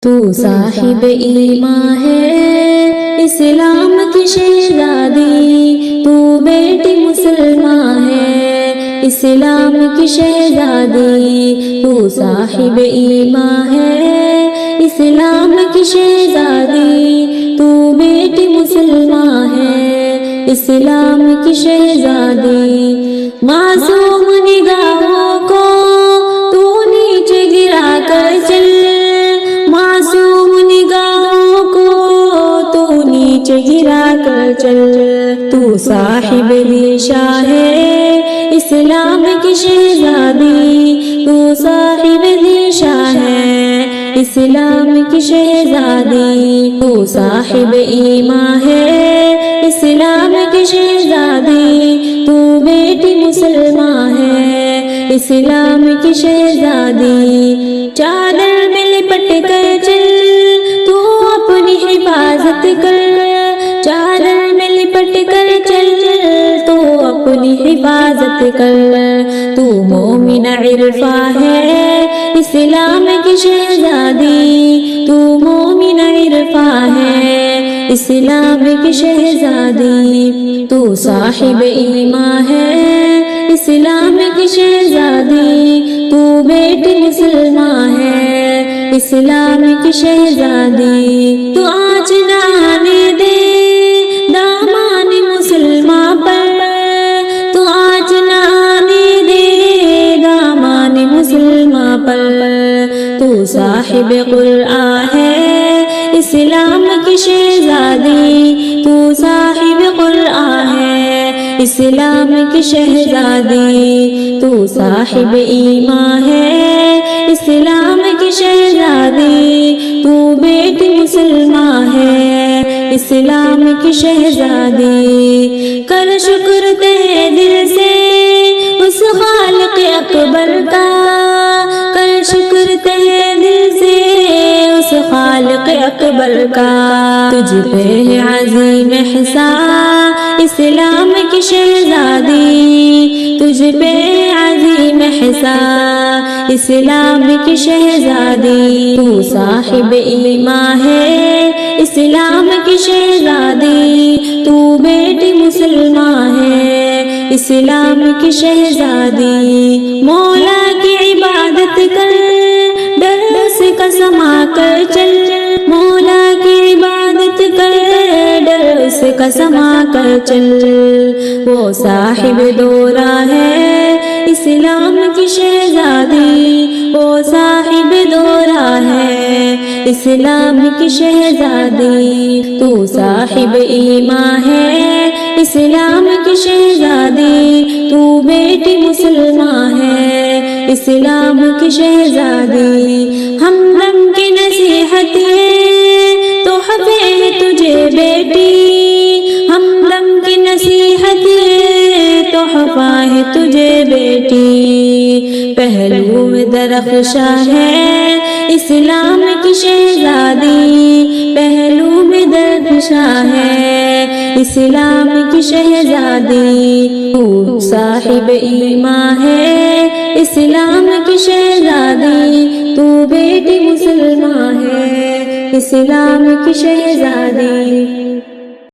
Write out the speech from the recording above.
تو صاحب ایمان ہے اسلام کی شہزادی، تو بیٹی مسلمان ہے اسلام کی شہزادی، تو صاحب ایمان ہے اسلام کی شہزادی، تو بیٹی مسلمان ہے اسلام کی شہزادی۔ معصوم نگاہوں کو تو نیچے گرا کر چل، معصوم نگاہوں کو تو نیچے گرا کر چل، تو صاحب ریشہ ہے اسلام کی شہزادی، تو صاحب ریشہ ہے اسلام کی شہزادی، تو صاحب ایمان ہے اسلام کی شہزادی، تو بیٹی مسلمان ہے اسلام کی شہزادی۔ چادر میں لپٹ کر چل تو اپنی حفاظت کر، چادر میں لپٹ کر چل تو اپنی حفاظت کر، تو مومن عرفہ ہے اسلام کی شہزادی، تو مومن عرفہ ہے اسلام کی شہزادی، تو صاحب ایمان ہے اسلام کی شہزادی، تو بیٹی مسلمان ہے اسلام کی شہزادی۔ تو آج نہ آنے دے دامان مسلمان پر، تو آج نہ آنے دے دامان مسلمان پر، تو صاحب قرآن ہے اسلام کی شہزادی، تو صاحب قرآن ہے اسلام کی شہزادی، تو صاحب ایمان ہے اسلام کی شہزادی، تو بیٹی مسلمان ہے اسلام کی شہزادی۔ کر شکر تہ دل سے اس خالق اکبر کا، کر شکر تہ دل سے اس خالق اکبر کا، تجھ پہ ہے عظیم احسان اسلام کی شہزادی، تجھ پہ عظیم احسان اسلام کی شہزادی، تو صاحب ایمان ہے اسلام کی شہزادی، تو بیٹی مسلمان ہے اسلام کی شہزادی۔ مولا کی عبادت کر ڈر سے قسم کر چل، مولا کی عبادت کر ڈر سے قسم کر چل، وہ صاحب دورہ ہے اسلام کی شہزادی، وہ صاحب دورہ ہے اسلام کی شہزادی، تو صاحب ایمان ہے اسلام کی شہزادی، تو بیٹی مسلمان ہے اسلام کی شہزادی۔ ہمدم کی نصیحت ہے تحفے ہے تجھے بیٹی، ہمدم کی نصیحت ہے تحفہ ہے تجھے بیٹی، پہلو میں درخشاں ہے اسلام کی شہزادی، پہلو میں درخشاں ہے اسلام کی شہزادی، تو صاحب ایمان ہے اسلام کی شہزادی، تو بیٹی مسلمان ہے اسلام کی شہزادی۔